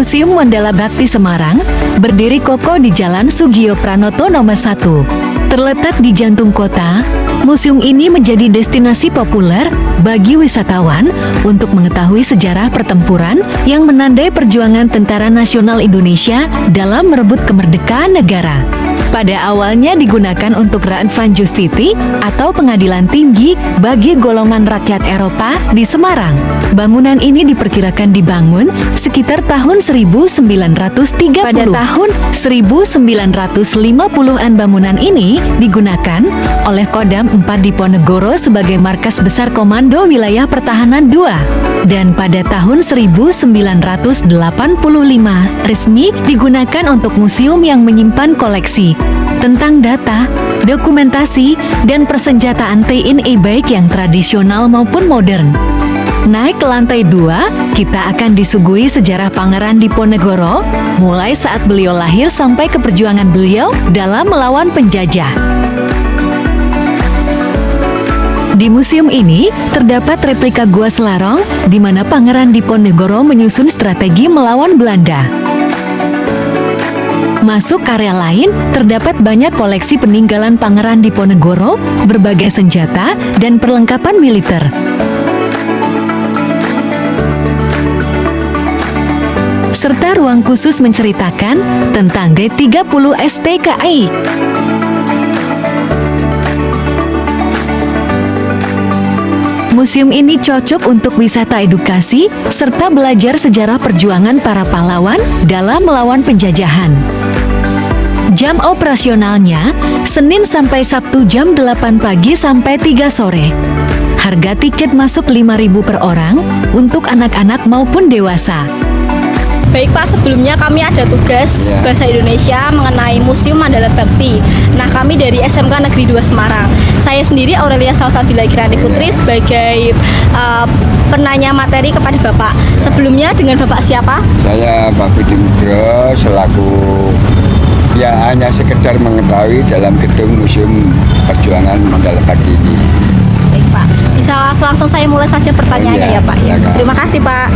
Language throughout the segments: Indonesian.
Museum Mandala Bhakti Semarang berdiri kokoh di Jalan Sugiyo Pranoto nomor 1. Terletak di jantung kota, museum ini menjadi destinasi populer bagi wisatawan untuk mengetahui sejarah pertempuran yang menandai perjuangan Tentara Nasional Indonesia dalam merebut kemerdekaan negara. Pada awalnya digunakan untuk Raad van Justiti atau pengadilan tinggi bagi golongan rakyat Eropa di Semarang. Bangunan ini diperkirakan dibangun sekitar tahun 1930. Pada tahun 1950-an bangunan ini digunakan oleh Kodam 4 Diponegoro sebagai markas besar Komando Wilayah Pertahanan II. Dan pada tahun 1985 resmi digunakan untuk museum yang menyimpan koleksi tentang data, dokumentasi, dan persenjataan TNI baik yang tradisional maupun modern. Naik ke lantai 2, kita akan disuguhi sejarah Pangeran Diponegoro, mulai saat beliau lahir sampai ke perjuangan beliau dalam melawan penjajah. Di museum ini, terdapat replika Gua Selarong, di mana Pangeran Diponegoro menyusun strategi melawan Belanda. Masuk area lain, terdapat banyak koleksi peninggalan Pangeran Diponegoro, berbagai senjata, dan perlengkapan militer. Serta ruang khusus menceritakan tentang D30 SPKI. Museum ini cocok untuk wisata edukasi, serta belajar sejarah perjuangan para pahlawan dalam melawan penjajahan. Jam operasionalnya, Senin sampai Sabtu jam 8 pagi sampai 3 sore. Harga tiket masuk 5.000 per orang, untuk anak-anak maupun dewasa. Baik Pak, sebelumnya kami ada tugas Bahasa Indonesia mengenai Museum Mandala Bhakti. Nah, kami dari SMK Negeri 2 Semarang. Saya sendiri Aurelia Salsabila Kirani Putri sebagai penanya materi kepada Bapak. Sebelumnya dengan Bapak siapa? Saya Pak Budi Nugroho selaku hanya sekedar mengetahui dalam gedung Museum Perjuangan Mandala Bhakti ini. Baik Pak, bisa langsung saya mulai saja pertanyaannya ya Pak. Ya. Terima kasih Pak.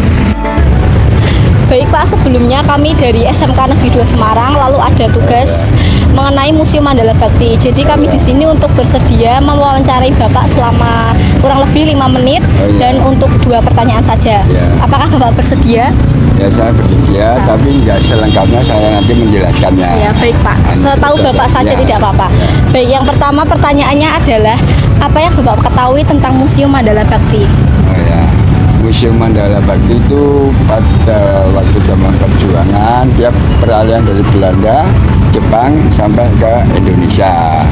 Baik Pak, sebelumnya kami dari SMK Negeri 2 Semarang lalu ada tugas mengenai Museum Mandala Bhakti. Jadi kami di sini untuk bersedia mewawancarai Bapak selama kurang lebih 5 menit dan untuk 2 pertanyaan saja. Apakah Bapak bersedia? Ya, saya bersedia, tapi nggak selengkapnya, saya nanti menjelaskannya. Ya, baik Pak. Setahu Bapak saja tidak apa-apa. Baik, yang pertama pertanyaannya adalah apa yang Bapak ketahui tentang Museum Mandala Bhakti? Museum Mandala Bhakti itu pada waktu zaman perjuangan dia peralihan dari Belanda, Jepang sampai ke Indonesia.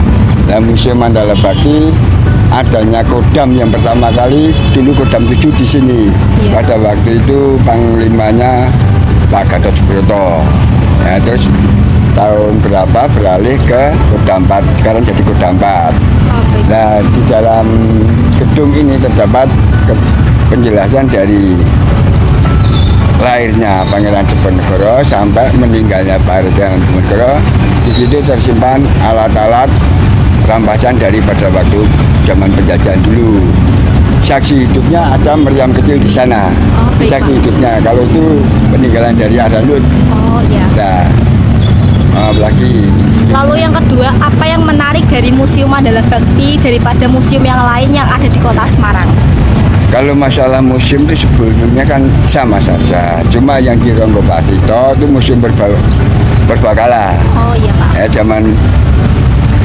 Nah, Museum Mandala Bhakti adanya Kodam yang pertama kali dulu Kodam 7 di sini. Pada waktu itu panglimanya Pak Gatot Subroto. Nah, terus tahun berapa beralih ke Kodam 4, sekarang jadi Kodam 4. Nah, di dalam gedung ini terdapat penjelasan dari lahirnya Pangeran Diponegoro sampai meninggalnya Pangeran Diponegoro. Di situ tersimpan alat-alat rampasan daripada waktu zaman penjajahan dulu. Saksi hidupnya ada meriam kecil di sana. Saksi hidupnya, kalau itu peninggalan dari Adanut. Nah, lagi. Lalu yang kedua, apa yang menarik dari Museum Mandala Bhakti daripada museum yang lain yang ada di Kota Semarang? Kalau masalah museum itu sebelumnya kan sama saja, cuma yang di Ronggo Pak Sito itu museum berbakala. Oh iya Pak. Zaman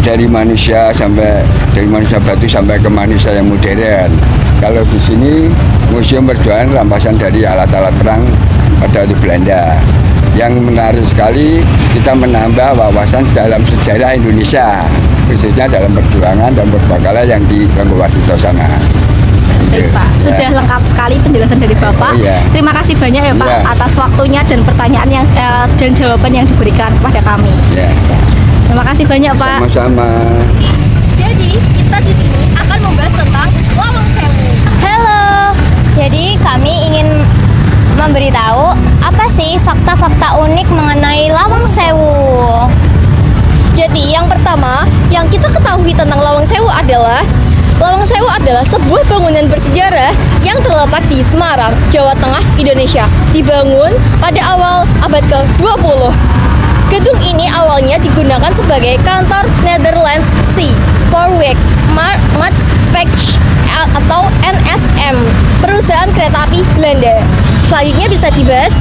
dari manusia batu sampai ke manusia yang modern. Kalau di sini museum perjuangan rampasan dari alat-alat perang pada di Belanda. Yang menarik sekali, kita menambah wawasan dalam sejarah Indonesia, khususnya dalam perjuangan dan berbakala yang di Ronggo Pak Sito sana. Baik Pak, sudah lengkap sekali penjelasan dari Bapak. Terima kasih banyak ya Pak atas waktunya dan pertanyaan yang dan jawaban yang diberikan kepada kami. Terima kasih banyak Pak. Sama-sama. Jadi kita di sini akan membahas tentang Lawang Sewu. Halo. Jadi kami ingin memberitahu apa sih fakta-fakta unik mengenai Lawang Sewu. Jadi yang pertama yang kita ketahui tentang Lawang Sewu adalah Lawang Sewu adalah sebuah bangunan bersejarah yang terletak di Semarang, Jawa Tengah, Indonesia. Dibangun pada awal abad ke-20. Gedung ini awalnya digunakan sebagai kantor Netherlands Sea Spoorweg Maatschappij atau NSM, perusahaan kereta api Belanda. Selanjutnya bisa dibahas.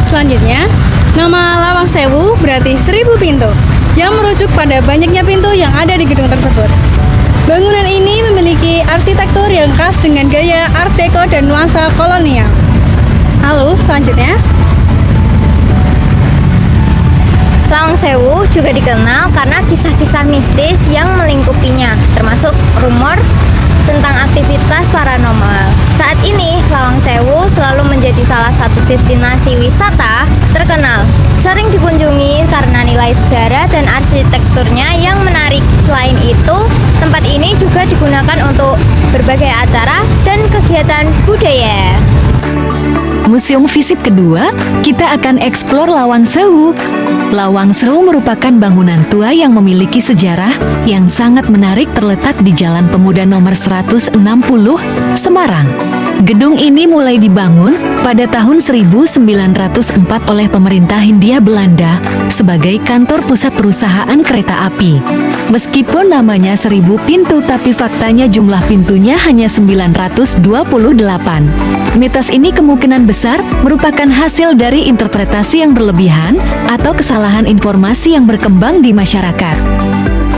Selanjutnya, nama Lawang Sewu berarti 1000 pintu, yang merujuk pada banyaknya pintu yang ada di gedung tersebut. Bangunan ini memiliki arsitektur yang khas dengan gaya Art Deco dan nuansa kolonial. Lalu, selanjutnya, Lawang Sewu juga dikenal karena kisah-kisah mistis yang melingkupinya, termasuk rumor tentang aktivitas paranormal. Saat ini, Lawang Sewu selalu menjadi salah satu destinasi wisata terkenal. Sering dikunjungi karena nilai sejarah dan arsitekturnya yang menarik. Selain itu, tempat ini juga digunakan untuk berbagai acara dan kegiatan budaya. Museum visit kedua, kita akan eksplor Lawang Sewu. Lawang Sewu merupakan bangunan tua yang memiliki sejarah yang sangat menarik terletak di Jalan Pemuda nomor 160, Semarang. Gedung ini mulai dibangun pada tahun 1904 oleh pemerintah Hindia Belanda sebagai kantor pusat perusahaan kereta api. Meskipun namanya 1000 pintu, tapi faktanya jumlah pintunya hanya 928. Mitos ini kemungkinan besar merupakan hasil dari interpretasi yang berlebihan atau kesalahan informasi yang berkembang di masyarakat.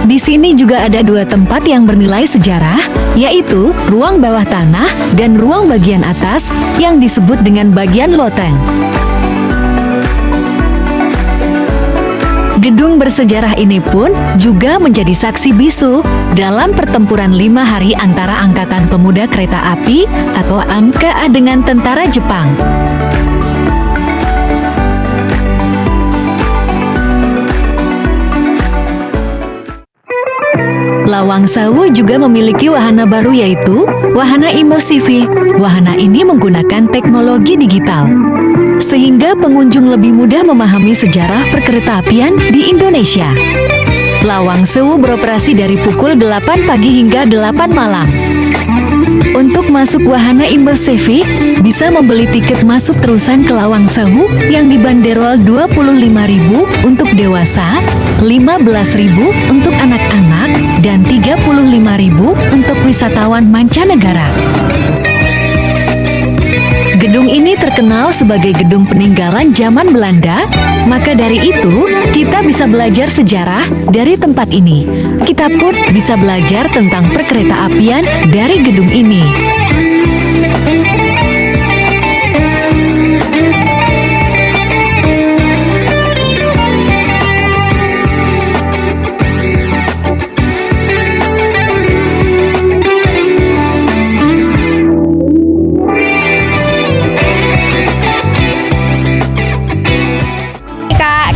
Di sini juga ada 2 tempat yang bernilai sejarah, yaitu ruang bawah tanah dan ruang bagian atas yang disebut dengan bagian loteng. Gedung bersejarah ini pun juga menjadi saksi bisu dalam pertempuran 5 hari antara Angkatan Pemuda Kereta Api atau AMKA dengan tentara Jepang. Lawang Sewu juga memiliki wahana baru, yaitu wahana immersive. Wahana ini menggunakan teknologi digital, sehingga pengunjung lebih mudah memahami sejarah perkeretaapian di Indonesia. Lawang Sewu beroperasi dari pukul 8 pagi hingga 8 malam. Untuk masuk wahana immersive, bisa membeli tiket masuk terusan ke Lawang Sewu yang dibanderol Rp25.000 untuk dewasa, Rp15.000 untuk anak-anak, dan Rp35.000 untuk wisatawan mancanegara. Gedung ini terkenal sebagai gedung peninggalan zaman Belanda, maka dari itu kita bisa belajar sejarah dari tempat ini. Kita pun bisa belajar tentang perkeretaapian dari gedung ini.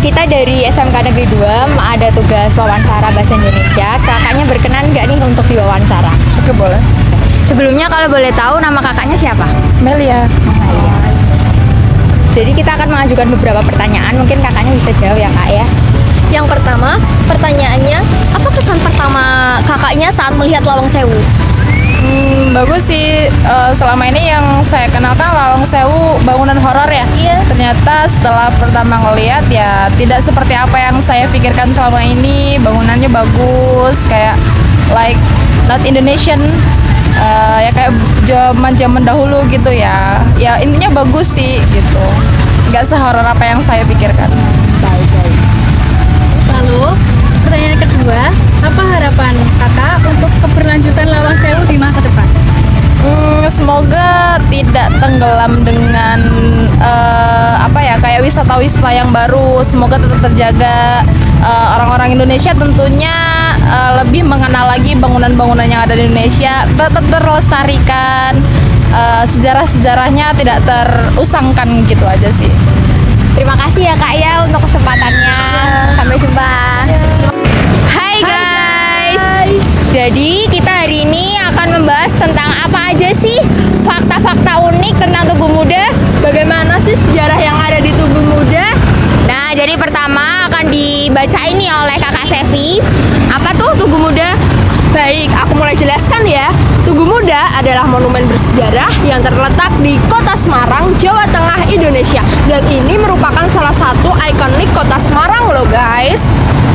Kita dari SMK Negeri 2 ada tugas wawancara bahasa Indonesia. Kakaknya berkenan nggak nih untuk diwawancara? oke boleh. Sebelumnya kalau boleh tahu nama kakaknya siapa? Melia. Iya. Jadi kita akan mengajukan beberapa pertanyaan, mungkin kakaknya bisa jawab ya kak ya. Yang pertama, pertanyaannya, apa kesan pertama kakaknya saat melihat Lawang Sewu? Bagus sih, selama ini yang saya kenalkan Lawang Sewu bangunan horor ya. Iya. Ternyata setelah pertama ngeliat ya tidak seperti apa yang saya pikirkan selama ini. Bangunannya bagus, kayak like not Indonesian, ya kayak zaman dahulu gitu ya. Ya intinya bagus sih gitu. Nggak sehoror apa yang saya pikirkan. Baik. Lalu pertanyaan kedua, apa harapan kakak untuk keberlanjutan Lawang Sewu di masa depan? Semoga tidak tenggelam dengan kayak wisata-wisata yang baru. Semoga tetap terjaga. Orang-orang Indonesia tentunya lebih mengenal lagi bangunan-bangunan yang ada di Indonesia, tetap terlestarikan, sejarah-sejarahnya tidak terusangkan, gitu aja sih. Terima kasih ya kak ya untuk kesempatannya. Sampai jumpa. Hai guys. Jadi kita hari ini akan membahas tentang apa aja sih fakta-fakta unik tentang Tugu Muda. Bagaimana sih sejarah yang ada di Tugu Muda. Nah jadi pertama akan dibacain nih oleh kakak Sevi. Apa tuh Tugu Muda? Baik, aku mulai jelaskan ya. Tugu Muda adalah monumen bersejarah yang terletak di Kota Semarang, Jawa Tengah, Indonesia. Dan ini merupakan salah satu ikonik Kota Semarang loh guys.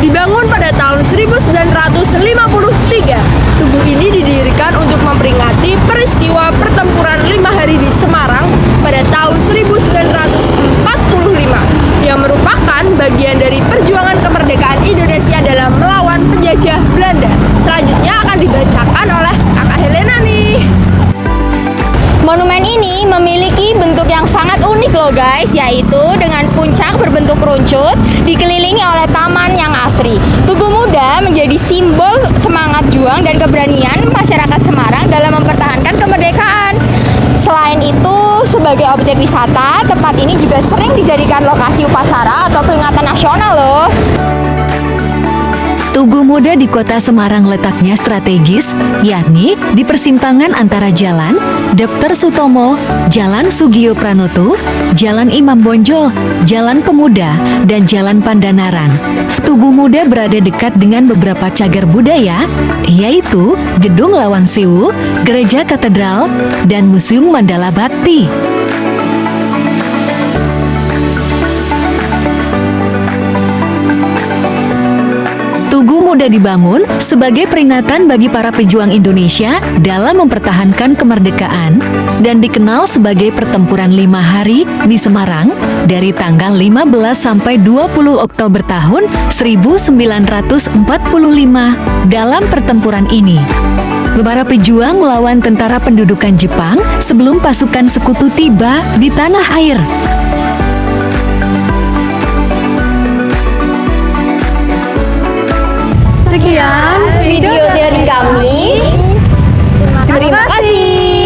Dibangun pada tahun 1953. Tugu ini didirikan untuk memperingati peristiwa pertempuran 5 hari di Semarang pada tahun 1945 yang merupakan bagian dari perjuangan kemerdekaan Indonesia dalam melawan penjajah Belanda. Selanjutnya akan dibacakan oleh Kakak Helena nih. Monumen ini memiliki bentuk yang sangat unik loh guys, yaitu dengan puncak berbentuk kerucut dikelilingi oleh taman yang asri. Tugu Muda menjadi simbol semangat juang dan keberanian masyarakat Semarang dalam mempertahankan kemerdekaan. Selain itu, sebagai objek wisata, tempat ini juga sering dijadikan lokasi upacara atau peringatan nasional loh. Tugu Muda di Kota Semarang letaknya strategis, yakni di persimpangan antara Jalan Dr. Sutomo, Jalan Sugiyo Pranoto, Jalan Imam Bonjol, Jalan Pemuda, dan Jalan Pandanaran. Tugu Muda berada dekat dengan beberapa cagar budaya, yaitu Gedung Lawang Sewu, Gereja Katedral, dan Museum Mandala Bakti. Tugu Muda dibangun sebagai peringatan bagi para pejuang Indonesia dalam mempertahankan kemerdekaan dan dikenal sebagai pertempuran 5 hari di Semarang dari tanggal 15 sampai 20 Oktober tahun 1945. Dalam pertempuran ini, para pejuang melawan tentara pendudukan Jepang sebelum pasukan sekutu tiba di tanah air. Sekian Video dari kami. Terima kasih.